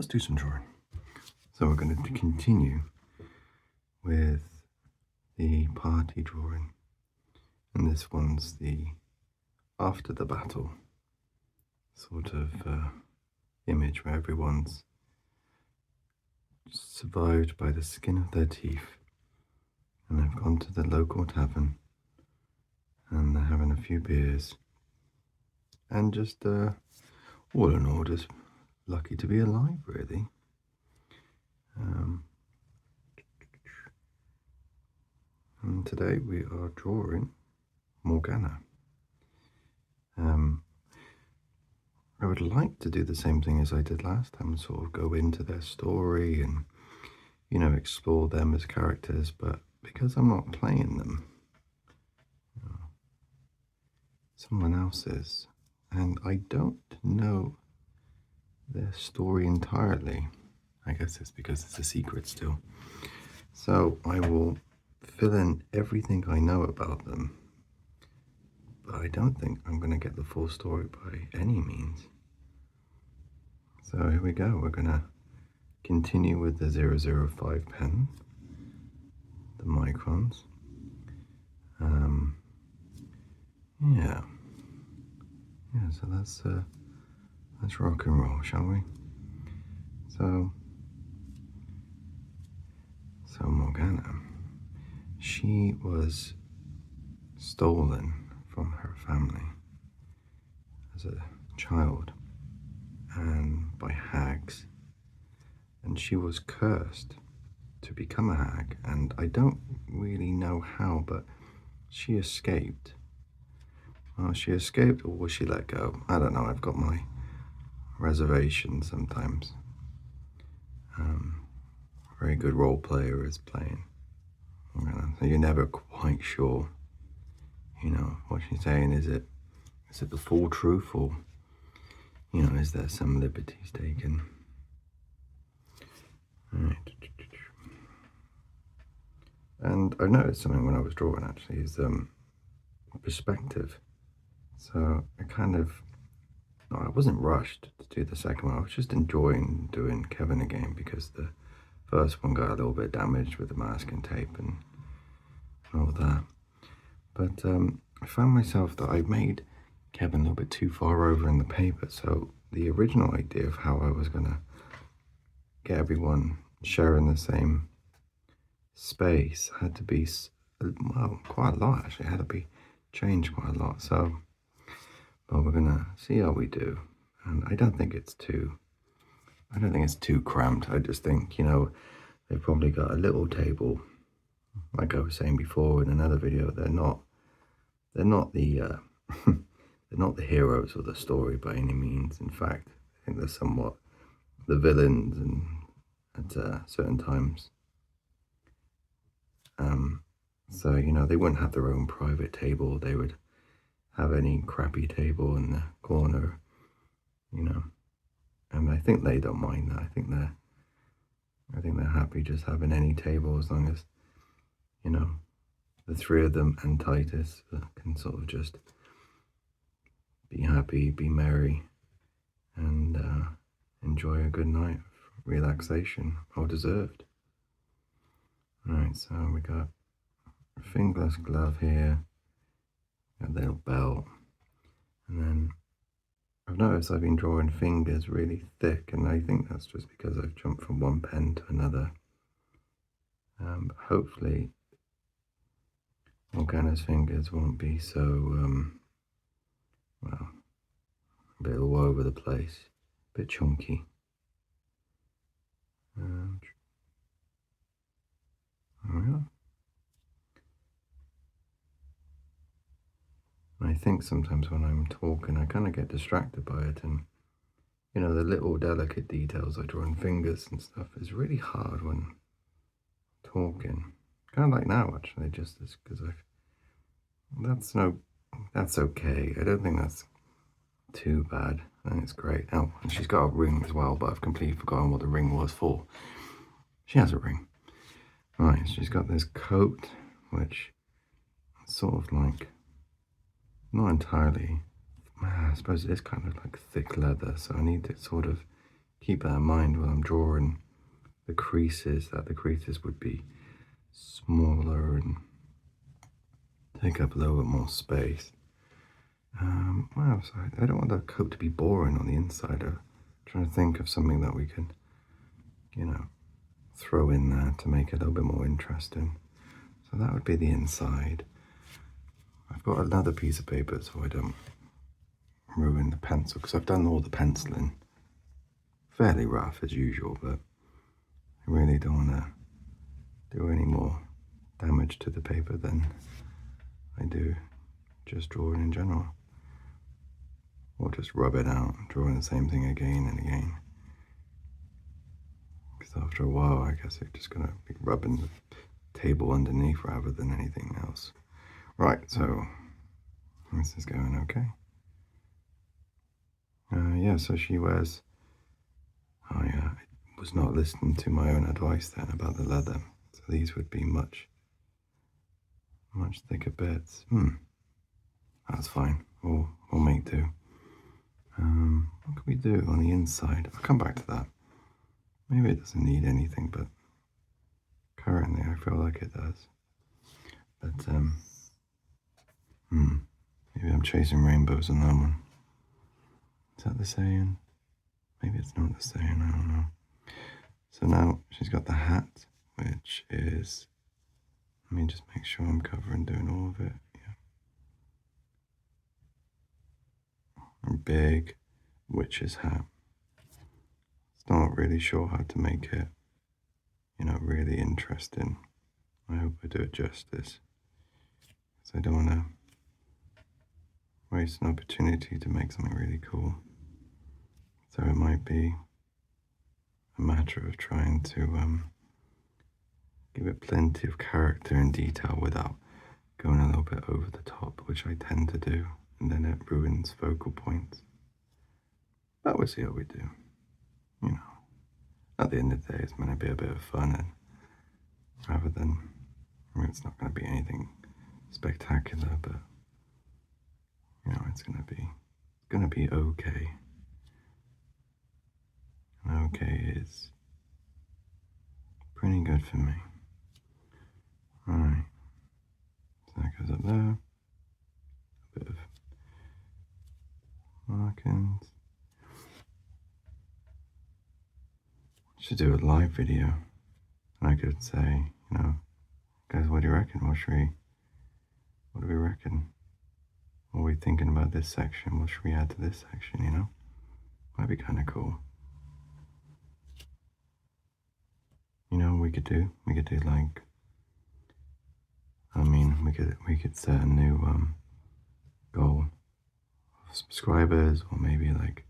let's do some drawing. So we're going to continue with the party drawing, and this one's the after the battle sort of image where everyone's survived by the skin of their teeth, and they've gone to the local tavern and they're having a few beers and just all in all just lucky to be alive, really. And today we are drawing Morgana. I would like to do the same thing as I did last time, sort of go into their story and, you know, explore them as characters, but because I'm not playing them, someone else is, and I don't know their story entirely. I guess it's because it's a secret still. So I will fill in everything I know about them, but I don't think I'm going to get the full story by any means. So here we go. We're going to continue with the 005 pen, the microns. Yeah, so let's rock and roll, shall we? So Morgana, she was stolen from her family as a child and by hags, and she was cursed to become a hag, and I don't really know how, but she escaped. Well, she escaped, or was she let go? I don't know. I've got my reservations sometimes. Very good role player is playing. So you're never quite sure, you know, what she's saying. Is it the full truth, or, you know, is there some liberties taken? Alright. And I noticed something when I was drawing, actually, is perspective. So I wasn't rushed to do the second one. I was just enjoying doing Kevin again because the first one got a little bit damaged with the masking tape and all that. But I found myself that I made Kevin a little bit too far over in the paper. So the original idea of how I was going to get everyone sharing the same space had to be, well, quite a lot actually. It had to be changed quite a lot. So, but we're gonna see how we do, and I don't think it's too cramped. I just think, you know, they've probably got a little table, like I was saying before in another video. They're not the they're not the heroes of the story by any means. In fact, I think they're somewhat the villains, and at certain times. So, you know, they wouldn't have their own private table. They would have any crappy table in the corner, you know. And I think they don't mind that. I think they're happy just having any table, as long as, you know, the three of them and Titus can sort of just be happy, be merry, and enjoy a good night of relaxation, well deserved. Alright, so we got a fingerless glove here, a little belt, and then I've noticed I've been drawing fingers really thick, and I think that's just because I've jumped from one pen to another. But hopefully Morgana's fingers won't be so, well, a bit all over the place, a bit chunky. I think sometimes when I'm talking, I kind of get distracted by it, and, you know, the little delicate details I draw in fingers and stuff is really hard when talking. Kind of like now, actually, just because that's okay. I don't think that's too bad. I think it's great. Oh, and she's got a ring as well, but I've completely forgotten what the ring was for. She has a ring. Right, she's got this coat, which is sort of like, not entirely, I suppose it is kind of like thick leather, so I need to sort of keep that in mind when I'm drawing the creases, that the creases would be smaller and take up a little bit more space. What else? I don't want the coat to be boring on the inside. I'm trying to think of something that we can, you know, throw in there to make it a little bit more interesting. So that would be the inside. I've got another piece of paper so I don't ruin the pencil, because I've done all the penciling fairly rough as usual, but I really don't want to do any more damage to the paper than I do just drawing in general. Or just rub it out, drawing the same thing again and again. Because after a while, I guess it's just going to be rubbing the table underneath rather than anything else. Right, so this is going okay. Yeah, so she wears... I was not listening to my own advice then about the leather. So these would be much thicker bits. That's fine. We'll make do. What can we do on the inside? I'll come back to that. Maybe it doesn't need anything, but currently I feel like it does. But, maybe I'm chasing rainbows on that one. Is that the saying? Maybe it's not the saying, I don't know. So now she's got the hat, which is, let me just make sure I'm covering doing all of it. Yeah. A big witch's hat. Still not really sure how to make it, really interesting. I hope I do it justice. Because I don't want to waste an opportunity to make something really cool. So it might be a matter of trying to give it plenty of character and detail without going a little bit over the top, which I tend to do, and then it ruins focal points. But we'll see how we do. At the end of the day, it's going to be a bit of fun, and rather than, it's not going to be anything spectacular, but it's going to be okay. And okay is pretty good for me. Alright, so that goes up there. A bit of markings. Should do a live video, and I could say, guys, what do you reckon? What do we reckon? What are we thinking about this section? What should we add to this section, Might be kind of cool. We could do like, we could set a new goal of subscribers, or maybe like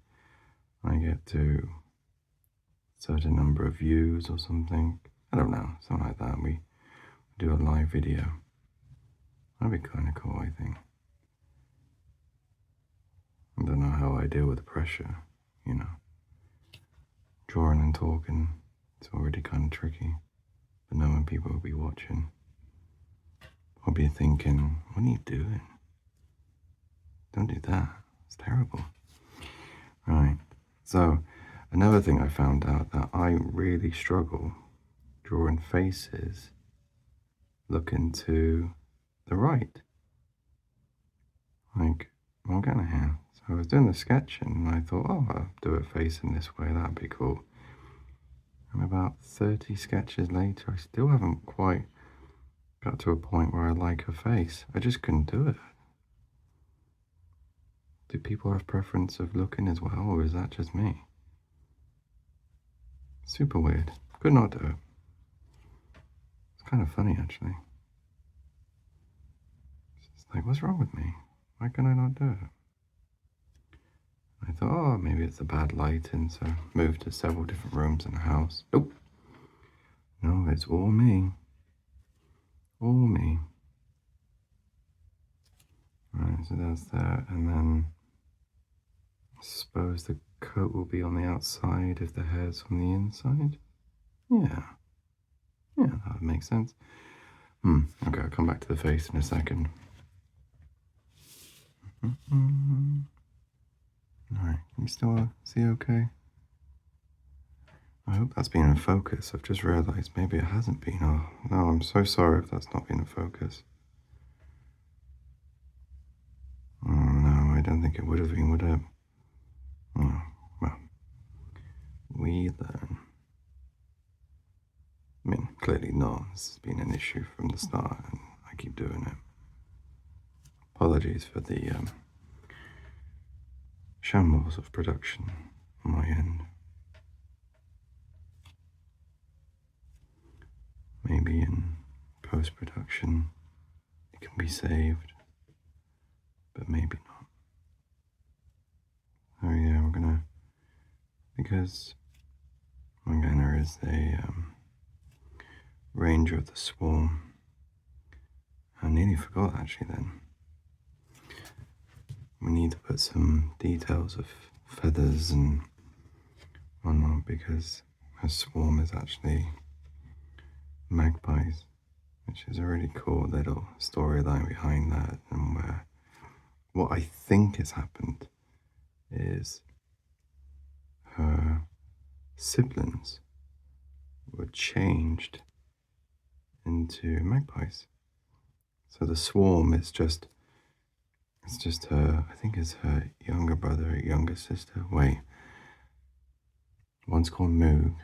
I get to a certain number of views or something. I don't know, something like that. We do a live video. That'd be kind of cool, I think. I don't know how I deal with the pressure, Drawing and talking, it's already kind of tricky. But knowing people will be watching, I'll be thinking, what are you doing? Don't do that. It's terrible. Right. So, another thing I found out, that I really struggle drawing faces looking to the right. Like, I'm kind of here. So I was doing the sketching, and I thought, I'll do a face in this way, that'd be cool. And about 30 sketches later, I still haven't quite got to a point where I like her face. I just couldn't do it. Do people have preference of looking as well, or is that just me? Super weird. Could not do it. It's kind of funny, actually. It's like, what's wrong with me? Why can I not do it? I thought, maybe it's a bad lighting, so moved to several different rooms in the house. Nope. No, it's all me. All me. Right, so that's that, and then I suppose the coat will be on the outside if the hair's on the inside. Yeah, that would make sense. Okay, I'll come back to the face in a second. Alright, can you still see okay? I hope that's been in focus. I've just realised maybe it hasn't been. Oh, no, I'm so sorry if that's not been in focus. Oh, no, I don't think it would have been, would it? Oh, well, we learn. I mean, clearly not. This has been an issue from the start, and I keep doing it. Apologies for the shambles of production on my end. Maybe in post-production it can be saved, but maybe not. Oh yeah, we're gonna, because Morgana is a ranger of the swarm. I nearly forgot actually then. We need to put some details of feathers and whatnot because her swarm is actually magpies, which is a really cool little storyline behind that, and where what I think has happened is her siblings were changed into magpies. So the swarm is just, it's just her, I think it's her younger brother, younger sister. Wait, one's called Moog,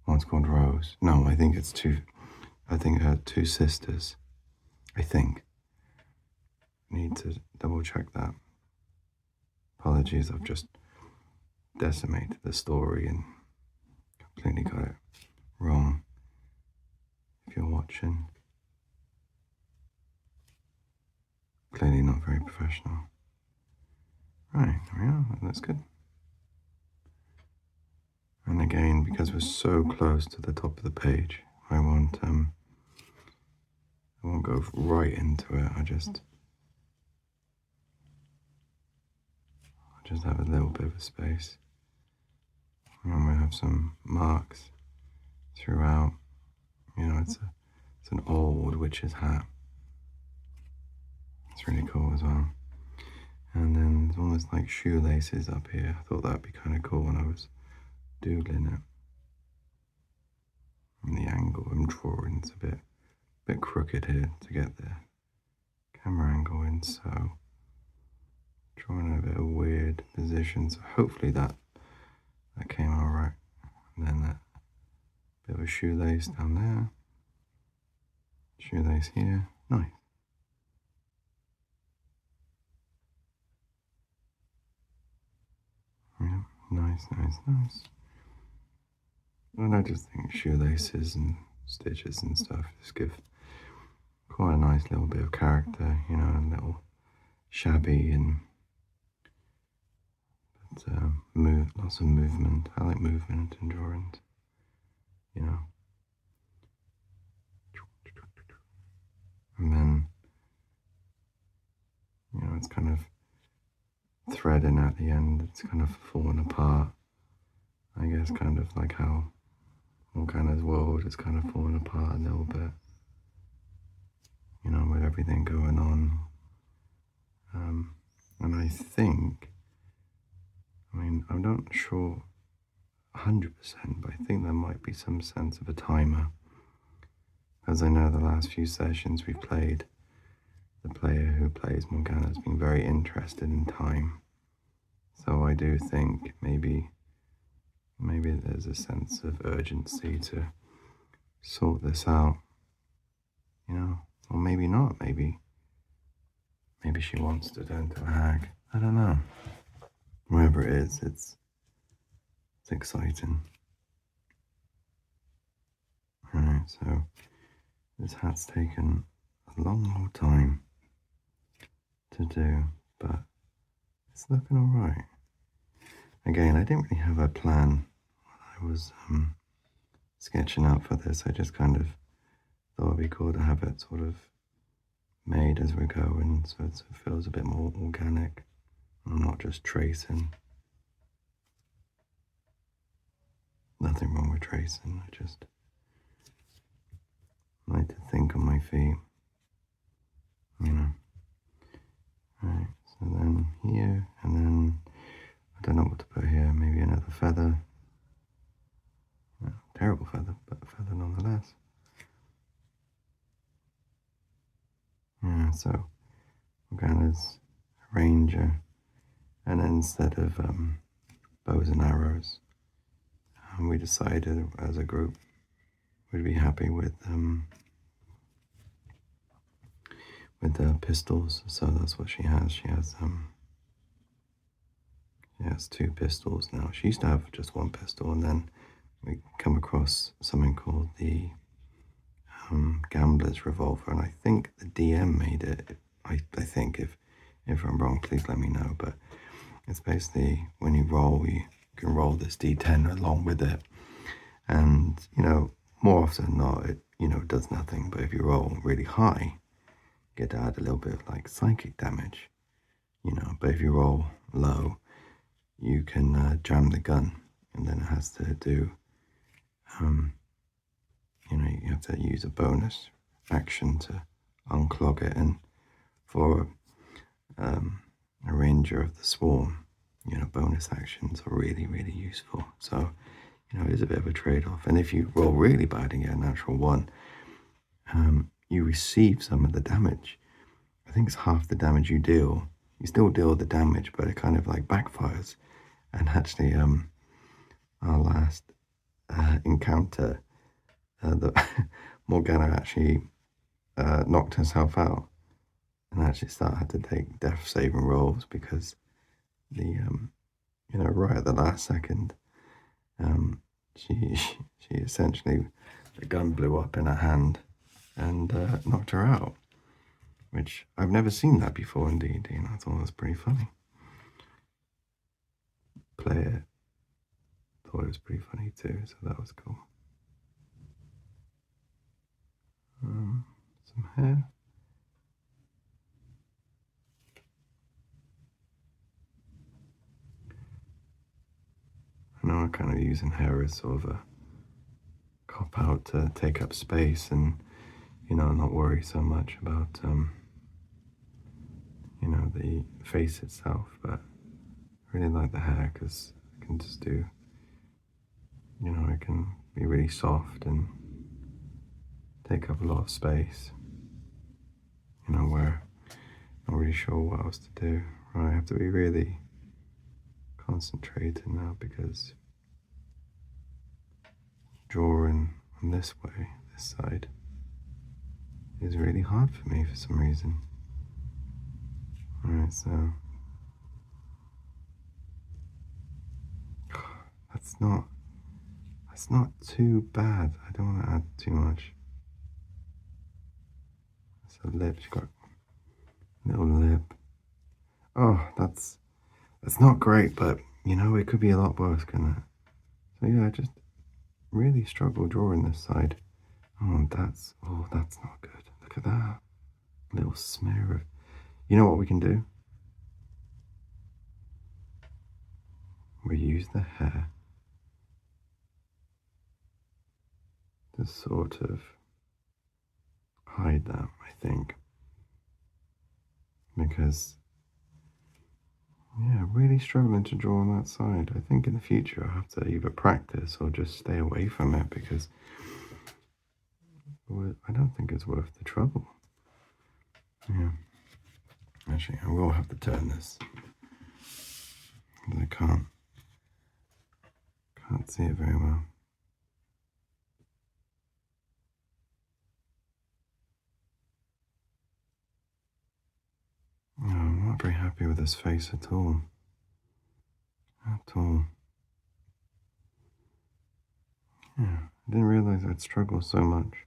one's called Rose. No, I think it's two, I think her two sisters. I think. Need to double check that. Apologies, I've just decimated the story and completely got it wrong. If you're watching, clearly not very professional. Right, there we are, that's good. And again, because we're so close to the top of the page, I won't go right into it. I just have a little bit of a space. And we have some marks throughout. You know, it's an old witch's hat. It's really cool as well. And then there's almost like shoelaces up here. I thought that'd be kind of cool when I was doodling it. And the angle I'm drawing is a bit crooked here to get the camera angle in, so drawing a bit of weird positions. So hopefully that came out right. And then that bit of a shoelace down there. Shoelace here. Nice. Yeah, nice. And I just think shoelaces and stitches and stuff just give quite a nice little bit of character, you know, a little shabby and lots of movement. I like movement in drawings, you know. And then, you know, it's kind of threading at the end. It's kind of falling apart. I guess kind of like how Morgana's world is kind of falling apart a little bit. You know, with everything going on. And I think, I mean, I'm not sure 100%, but I think there might be some sense of a timer. As I know the last few sessions we've played, the player who plays Morgana has been very interested in time. So I do think maybe there's a sense of urgency to sort this out, you know, or maybe not, maybe she wants to turn to a hag. I don't know. Whatever it is, it's exciting. Alright, so this hat's taken a long time to do, but it's looking alright. Again, I didn't really have a plan when I was sketching out for this. I just kind of thought it'd be cool to have it sort of made as we go, and so it feels a bit more organic. I'm not just tracing. Nothing wrong with tracing. I just like to think on my feet, you know. Right, so then here, and then I don't know what to put here. Maybe another feather. so Morgana's a ranger, and instead of bows and arrows, we decided as a group we'd be happy with pistols. So that's what she has. She has 2 pistols now. She used to have just 1 pistol, and then we come across something called the gambler's revolver, and I think the DM made it. I think if I'm wrong, please let me know. But it's basically when you roll, you can roll this D10 along with it, and more often than not, it does nothing. But if you roll really high, you get to add a little bit of like psychic damage, But if you roll low, you can jam the gun, and then it has to do. You have to use a bonus action to unclog it, and for a ranger of the swarm, bonus actions are really, really useful. So, it is a bit of a trade-off. And if you roll really bad and get a natural 1, you receive some of the damage. I think it's half the damage you deal. You still deal the damage, but it kind of like backfires. And actually, our last encounter, the Morgana actually knocked herself out, and actually had to take death saving rolls because the right at the last second, she essentially, the gun blew up in her hand and knocked her out, which I've never seen that before in D&D, and I thought it was pretty funny. Player thought it was pretty funny too, so that was cool. Some hair. I know I'm kind of using hair as sort of a cop out to take up space and, not worry so much about, the face itself, but I really like the hair because I can just do, it can be really soft and take up a lot of space, where I'm not really sure what else to do. Right, I have to be really concentrated now because drawing on this way, this side, is really hard for me for some reason. Alright, so that's not too bad. I don't want to add too much. That's a lip. She's got a little lip. Oh, that's not great, but it could be a lot worse, couldn't it? So yeah, I just really struggle drawing this side. Oh, that's not good. Look at that little smear of. You know what we can do? We use the hair to sort of hide that, I think, because really struggling to draw on that side. I think in the future I'll have to either practice or just stay away from it because I don't think it's worth the trouble. Yeah, actually I will have to turn this because I can't see it very well. No, I'm not very happy with this face at all. At all. Yeah, I didn't realize I'd struggle so much.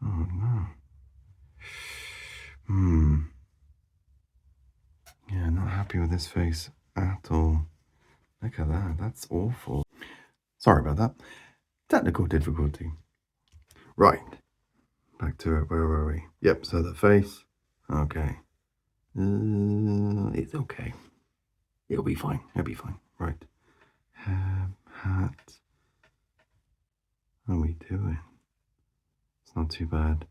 Oh no. Yeah, not happy with this face at all. Look at that, that's awful. Sorry about that. Technical difficulty. Right, back to it, where were we? Yep, so the face, okay. It's okay. It'll be fine, Right. Hat. How are we doing? It's not too bad.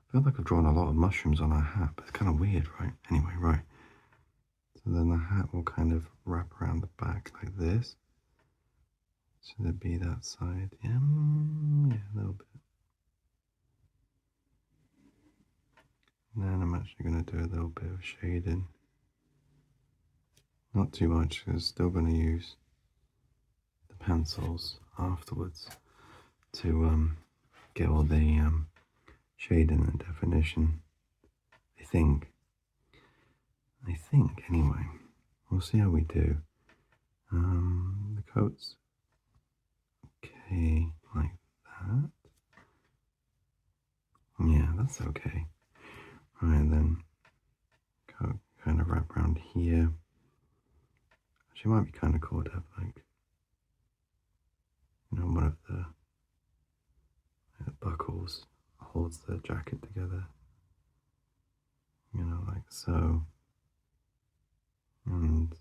I feel like I've drawn a lot of mushrooms on our hat, but it's kind of weird, right? Anyway, right. So then the hat will kind of wrap around the back like this. Should it be that side? Yeah, a little bit. And then I'm actually going to do a little bit of shading. Not too much, because still going to use the pencils afterwards to get all the shading and definition. I think anyway. We'll see how we do. The coat's okay like that. Yeah, that's okay. Right, then coat kind of wrap around here. Actually, it might be kind of cool to have, like, one of the buckles holds the jacket together. Like so. And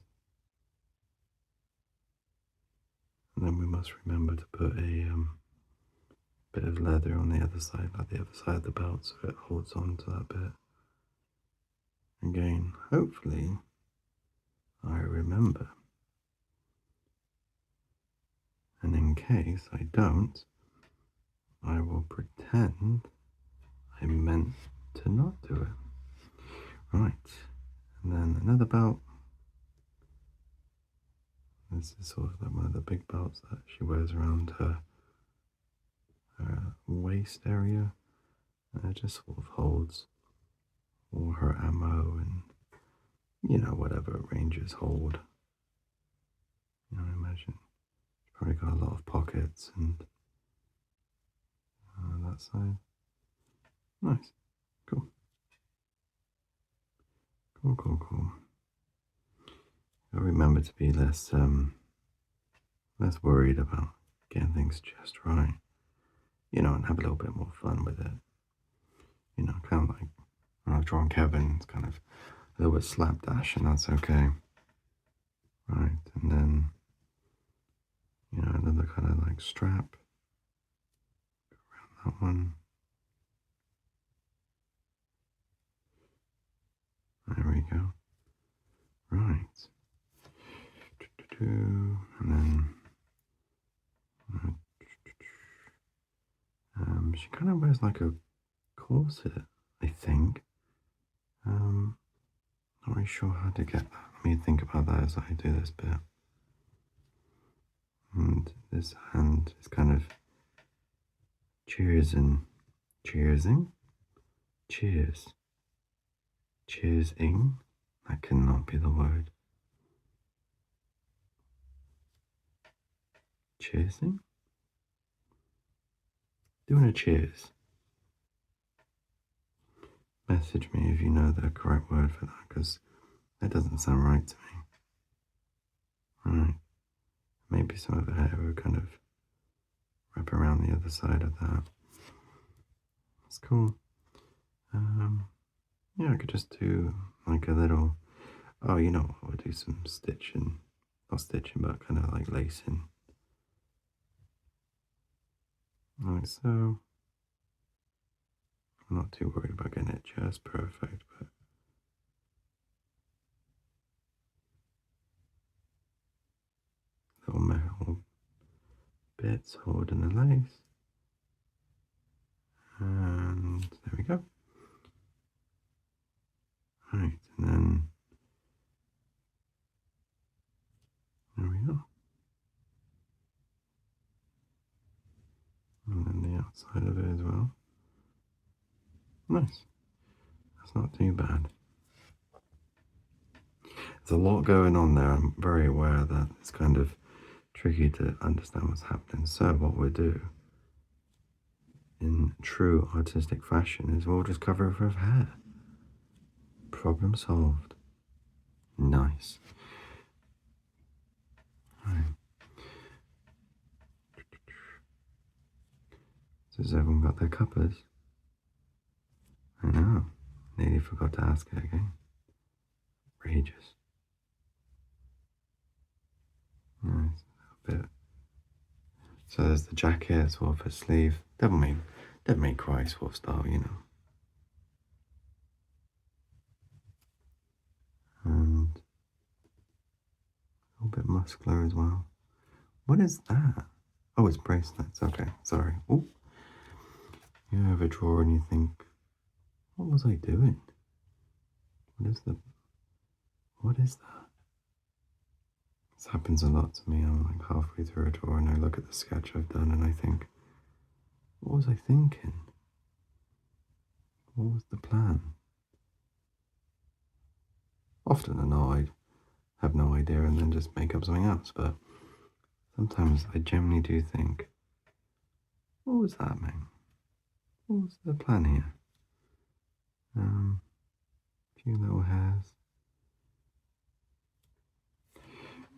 then we must remember to put a bit of leather on the other side, like the other side of the belt, so it holds on to that bit. Again, hopefully I remember. And in case I don't, I will pretend I meant to not do it. Right, and then another belt. This is sort of like one of the big belts that she wears around her waist area. And it just sort of holds all her ammo and, whatever rangers hold. I imagine she's probably got a lot of pockets and that side. Nice. Cool. Cool. I'll remember to be less worried about getting things just right. And have a little bit more fun with it. Kind of like when I was drawing Kevin, it's kind of a little bit slapdash, and that's okay. Right, and then, another kind of like strap around that one. There we go. Right. And then she kind of wears like a corset, I think. Not really sure how to get that. Let me think about that as I do this bit. And this hand is kind of cheersing. Cheers. Cheersing? That cannot be the word. Cheersing? Doing a cheers. Message me if you know the correct word for that, because that doesn't sound right to me. Right. Maybe some of the hair will kind of wrap around the other side of that. That's cool. Yeah, I could just do like a little, we'll do some stitching. Not stitching, but kind of like lacing. Like so. I'm not too worried about getting it just perfect, but little metal bits holding the lace. And there we go. Right, and then there we go. And then the outside of it as well. Nice. That's not too bad. There's a lot going on there. I'm very aware that it's kind of tricky to understand what's happening. So what we'll do in true artistic fashion is we'll just cover it with hair. Problem solved. Nice. Right. So has everyone got their cuppers? I know. Nearly forgot to ask it again. Outrageous. Nice. A bit. So there's the jacket as well for sleeve. Devil may cry sort of style, And a little bit muscular as well. What is that? Oh, it's bracelets. Okay, sorry. Oh, you overdraw and you think, what was I doing? What is that? This happens a lot to me. I'm like halfway through a drawer and I look at the sketch I've done and I think, what was I thinking? What was the plan? Often than not, I have no idea and then just make up something else, but sometimes I genuinely do think, what was that, man? What was the plan here? A few little hairs.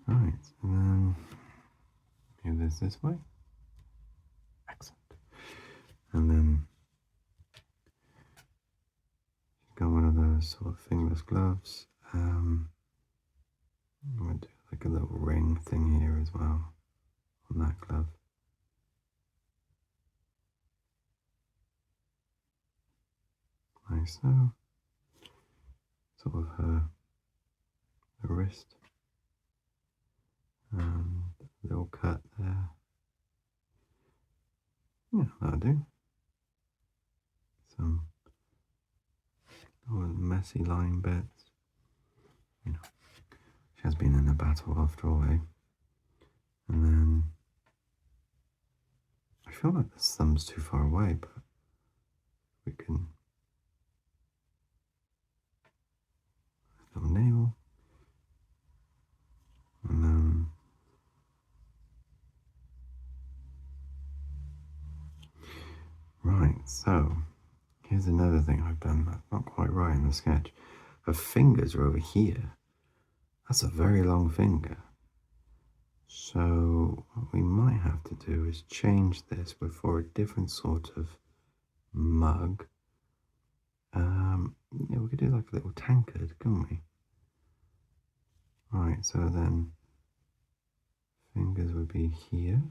Right, and then move this way. Excellent. And then got one of those sort of fingerless gloves. I'm going to do like a little ring thing here as well on that glove. Like so. Sort of her wrist. And a little cut there. Yeah, that'll do. Some messy line bits. You know, she has been in a battle after all, eh? And then I feel like this thumb's too far away, but we can little nail. And then right, so here's another thing I've done that's not quite right in the sketch. Her fingers are over here. That's a very long finger. So what we might have to do is change this for a different sort of mug. Yeah, we could do like a little tankard, couldn't we? Right, so then fingers would be here.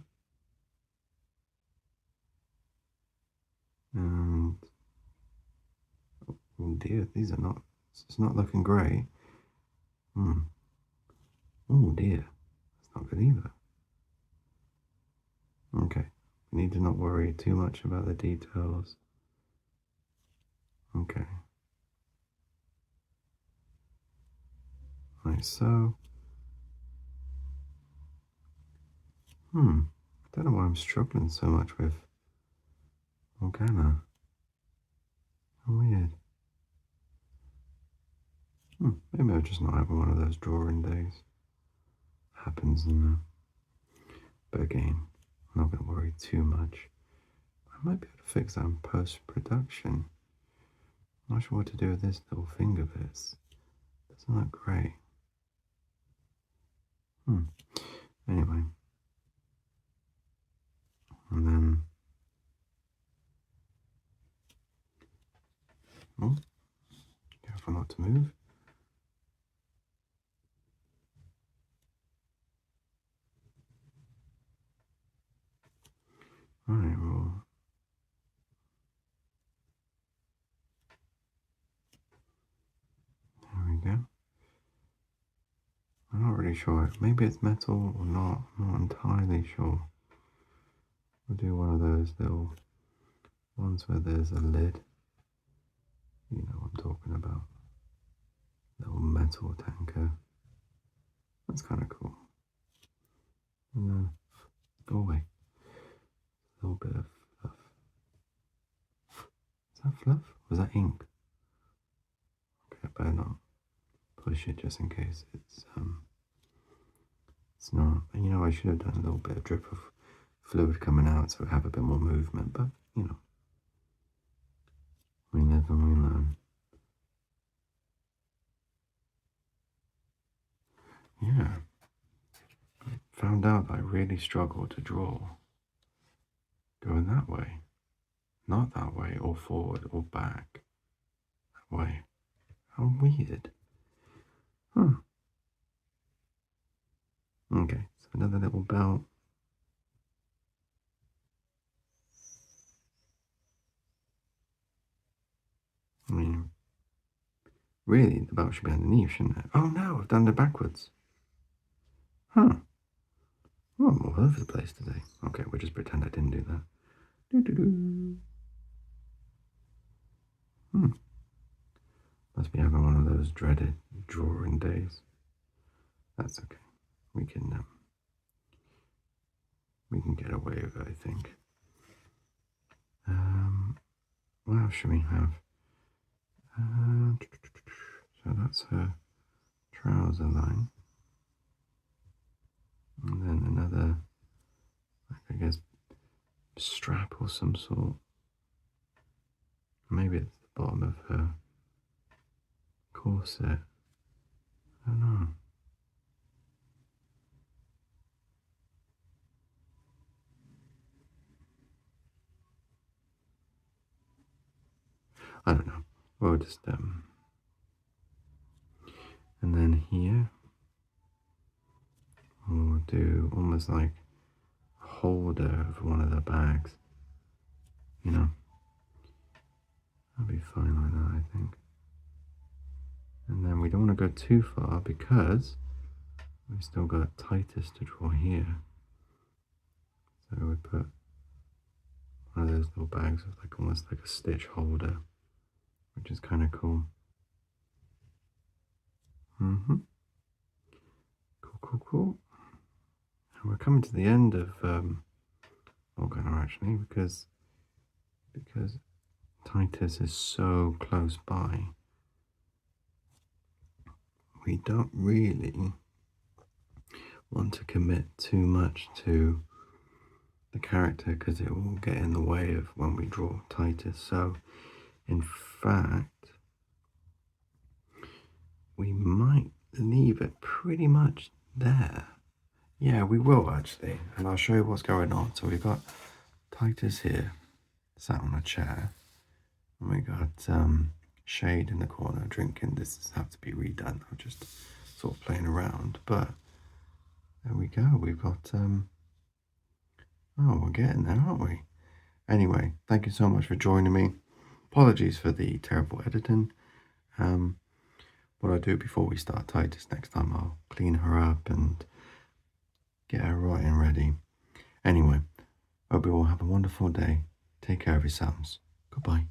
And oh dear, these are not, it's not looking great. Oh dear, that's not good either. Okay, we need to not worry too much about the details. Okay. Like so. I don't know why I'm struggling so much with Organa. How weird. Maybe I'm just not having one of those drawing days. Happens in the... But again, I'm not going to worry too much. I might be able to fix that in post-production. I'm not sure what to do with this little finger bits. Doesn't look great. Anyway. And then... Oh, careful not to move. Alright, well... There we go. I'm not really sure. Maybe it's metal or not. I'm not entirely sure. We'll do one of those little ones where there's a lid. You know what I'm talking about. Little metal tanker. That's kind of cool. And then, go away. A little bit of fluff. Is that fluff? Or is that ink? Okay, I better not push it just in case it's not. And you know, I should have done a little bit of drip of fluid coming out so we have a bit more movement, but you know, we live and we learn. Yeah, I found out that I really struggle to draw going that way, not that way, or forward or back. That way. How weird. Okay, so another little belt. I mean, really, the belt should be underneath, shouldn't it? Oh no, I've done it backwards. Oh, I'm all over the place today. Okay, we'll just pretend I didn't do that. Must be having one of those dreaded drawing days. That's okay. We can get away with it, I think. What else should we have? So that's her trouser line. And then another, like, I guess, strap or some sort. Maybe it's the bottom of her corset. I don't know. I don't know. We'll just and then here we'll do almost like a holder of one of the bags. You know, that'll be fine like that, I think. And then we don't want to go too far because we've still got Titus to draw here. So we put one of those little bags with like almost like a stitch holder, which is kind of cool. Cool. And we're coming to the end of Organo actually, because Titus is so close by. We don't really want to commit too much to the character because it will get in the way of when we draw Titus. So in fact, we might leave it pretty much there. Yeah, we will actually, and I'll show you what's going on. So we've got Titus here, sat on a chair, and we got Shade in the corner drinking. This has have to be redone. I'm just sort of playing around, but there we go. We've got oh, we're getting there, aren't we? Anyway, thank you so much for joining me. Apologies for the terrible editing. What I'll do before we start Titus next time, I'll clean her up and get her right and ready. Anyway, hope you all have a wonderful day. Take care of yourselves. Goodbye.